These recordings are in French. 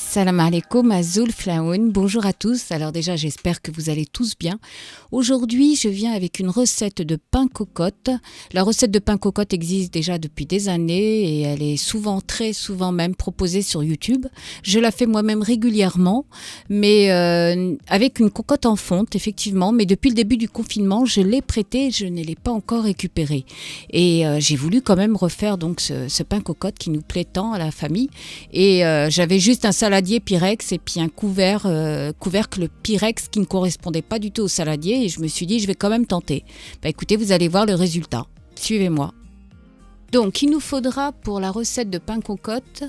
Salam alaikum, Azul Flaoun. Bonjour à tous. Alors déjà, j'espère que vous allez tous bien. Aujourd'hui, je viens avec une recette de pain cocotte. La recette de pain cocotte existe déjà depuis des années et elle est souvent, très souvent même proposée sur YouTube. Je la fais moi-même régulièrement, mais avec une cocotte en fonte, effectivement. Mais depuis le début du confinement, je l'ai prêtée et je ne l'ai pas encore récupérée. Et j'ai voulu quand même refaire donc ce pain cocotte qui nous plaît tant à la famille. Et j'avais juste un saladier Pyrex et puis un couvercle Pyrex qui ne correspondait pas du tout au saladier et je me suis dit je vais quand même tenter. Écoutez, vous allez voir le résultat. Suivez-moi. Donc il nous faudra pour la recette de pain cocotte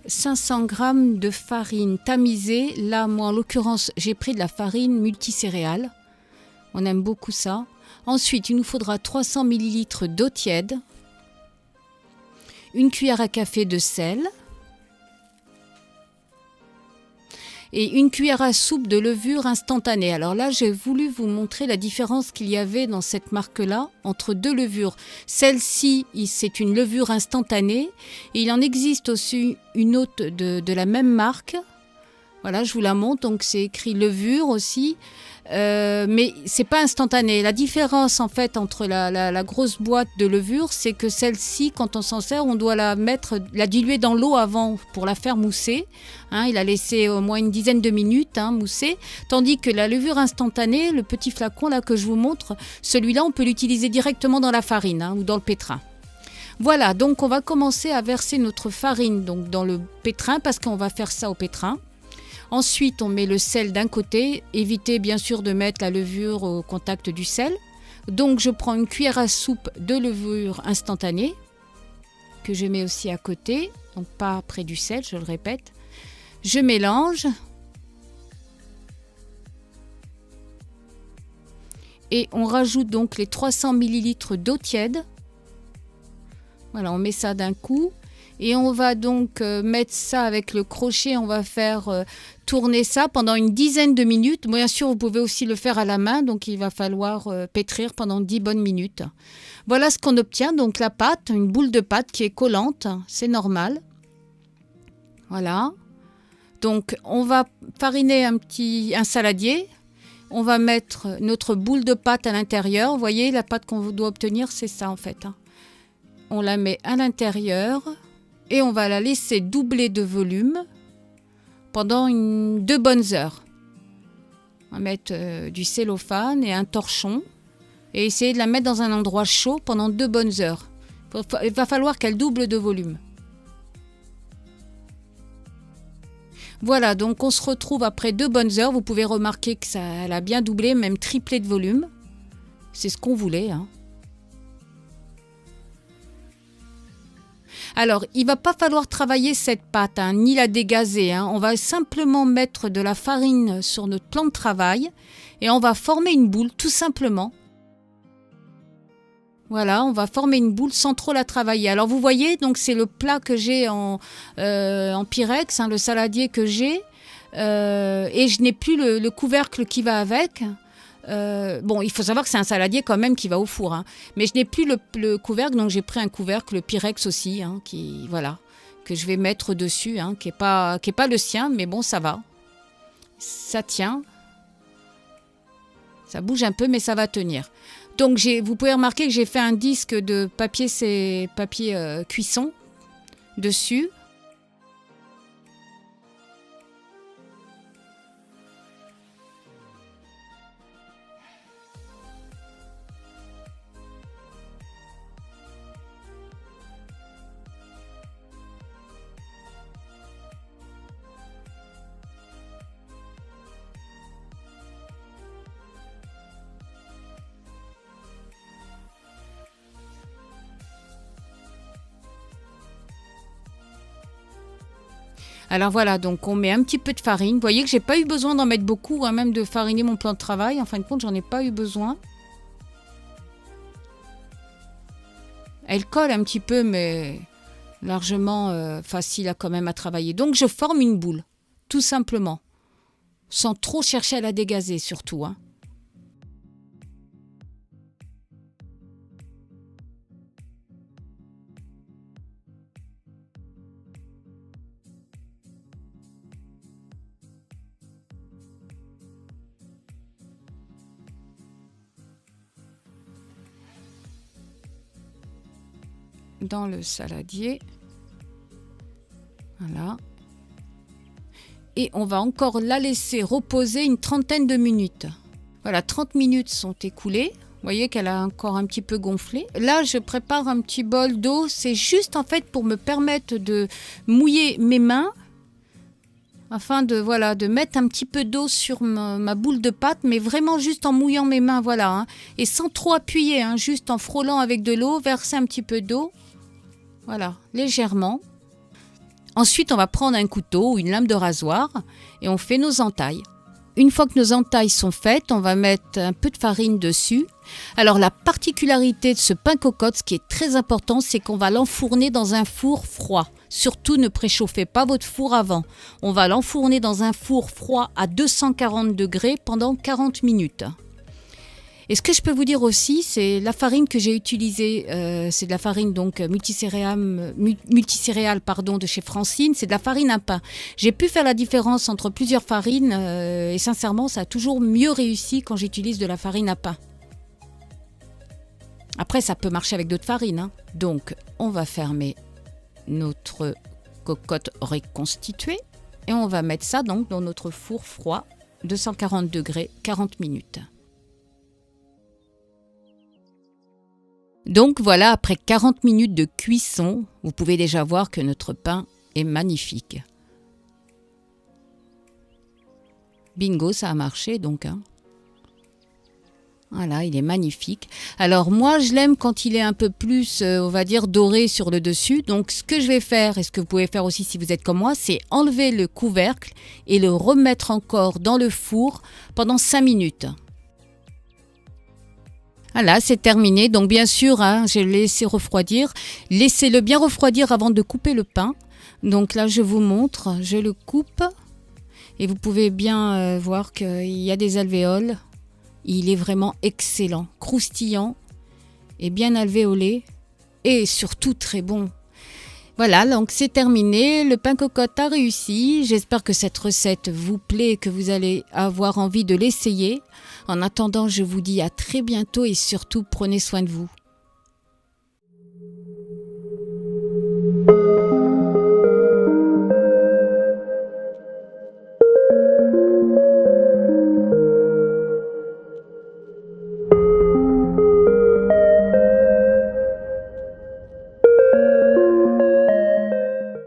500 g de farine tamisée. Là, moi en l'occurrence, j'ai pris de la farine multicéréale. On aime beaucoup ça. Ensuite, il nous faudra 300 ml d'eau tiède, une cuillère à café de sel, et une cuillère à soupe de levure instantanée. Alors là, j'ai voulu vous montrer la différence qu'il y avait dans cette marque-là entre deux levures. Celle-ci, c'est une levure instantanée. Et il en existe aussi une autre de la même marque. Voilà, je vous la montre. Donc c'est écrit levure aussi. Mais c'est pas instantané. La différence en fait entre la grosse boîte de levure, c'est que celle-ci, quand on s'en sert, on doit la diluer dans l'eau avant pour la faire mousser. Il a laissé au moins une dizaine de minutes mousser. Tandis que la levure instantanée, le petit flacon là que je vous montre, celui-là, on peut l'utiliser directement dans la farine ou dans le pétrin. Voilà, donc on va commencer à verser notre farine donc dans le pétrin parce qu'on va faire ça au pétrin. Ensuite, on met le sel d'un côté. Évitez bien sûr de mettre la levure au contact du sel. Donc, je prends une cuillère à soupe de levure instantanée que je mets aussi à côté. Donc, pas près du sel, je le répète. Je mélange. Et on rajoute donc les 300 ml d'eau tiède. Voilà, on met ça d'un coup. Et on va donc mettre ça avec le crochet, on va faire tourner ça pendant une dizaine de minutes. Bien sûr, vous pouvez aussi le faire à la main, donc il va falloir pétrir pendant 10 bonnes minutes. Voilà ce qu'on obtient, donc la pâte, une boule de pâte qui est collante, c'est normal. Voilà. Donc on va fariner un saladier. On va mettre notre boule de pâte à l'intérieur. Vous voyez, la pâte qu'on doit obtenir, c'est ça en fait. On la met à l'intérieur. Et on va la laisser doubler de volume pendant 2 bonnes heures. On va mettre du cellophane et un torchon et essayer de la mettre dans un endroit chaud pendant 2 bonnes heures. Il va falloir qu'elle double de volume. Voilà, donc on se retrouve après 2 bonnes heures. Vous pouvez remarquer que elle a bien doublé, même triplé de volume. C'est ce qu'on voulait. Alors, il ne va pas falloir travailler cette pâte, ni la dégazer. On va simplement mettre de la farine sur notre plan de travail et on va former une boule, tout simplement. Voilà, on va former une boule sans trop la travailler. Alors, vous voyez, donc c'est le plat que j'ai en Pyrex, le saladier que j'ai. Et je n'ai plus le couvercle qui va avec. Bon, il faut savoir que c'est un saladier quand même qui va au four, mais je n'ai plus le couvercle, donc j'ai pris un couvercle Pyrex aussi, que je vais mettre dessus, qui est pas le sien, mais bon, ça va, ça tient, ça bouge un peu, mais ça va tenir. Donc vous pouvez remarquer que j'ai fait un disque de papier cuisson dessus. Alors voilà, donc on met un petit peu de farine. Vous voyez que j'ai pas eu besoin d'en mettre beaucoup, même de fariner mon plan de travail. En fin de compte, j'en ai pas eu besoin. Elle colle un petit peu, mais largement facile quand même à travailler. Donc je forme une boule, tout simplement, sans trop chercher à la dégazer surtout. dans le saladier. Voilà. Et on va encore la laisser reposer une trentaine de minutes. Voilà, 30 minutes sont écoulées. Vous voyez qu'elle a encore un petit peu gonflé. Là, je prépare un petit bol d'eau. C'est juste en fait pour me permettre de mouiller mes mains afin de mettre un petit peu d'eau sur ma boule de pâte, mais vraiment juste en mouillant mes mains, voilà. Hein, et sans trop appuyer, hein, juste en frôlant avec de l'eau, verser un petit peu d'eau. Voilà, légèrement. Ensuite, on va prendre un couteau ou une lame de rasoir et on fait nos entailles. Une fois que nos entailles sont faites, on va mettre un peu de farine dessus. Alors la particularité de ce pain cocotte, ce qui est très important, c'est qu'on va l'enfourner dans un four froid. Surtout ne préchauffez pas votre four avant. On va l'enfourner dans un four froid à 240 degrés pendant 40 minutes. Et ce que je peux vous dire aussi, c'est la farine que j'ai utilisée, c'est de la farine donc multicéréale de chez Francine, c'est de la farine à pain. J'ai pu faire la différence entre plusieurs farines et sincèrement, ça a toujours mieux réussi quand j'utilise de la farine à pain. Après, ça peut marcher avec d'autres farines. Hein. Donc, on va fermer notre cocotte reconstituée et on va mettre ça donc dans notre four froid, 240 degrés, 40 minutes. Donc voilà, après 40 minutes de cuisson, vous pouvez déjà voir que notre pain est magnifique. Bingo, ça a marché donc. Hein. Voilà, il est magnifique. Alors moi, je l'aime quand il est un peu plus, on va dire, doré sur le dessus. Donc ce que je vais faire, et ce que vous pouvez faire aussi si vous êtes comme moi, c'est enlever le couvercle et le remettre encore dans le four pendant 5 minutes. Voilà, c'est terminé. Donc bien sûr, hein, je l'ai laissé refroidir. Laissez-le bien refroidir avant de couper le pain. Donc là, je vous montre, je le coupe. Et vous pouvez bien voir qu'il y a des alvéoles. Il est vraiment excellent, croustillant et bien alvéolé. Et surtout très bon. Voilà, donc c'est terminé. Le pain cocotte a réussi. J'espère que cette recette vous plaît et que vous allez avoir envie de l'essayer. En attendant, je vous dis à très bientôt et surtout prenez soin de vous.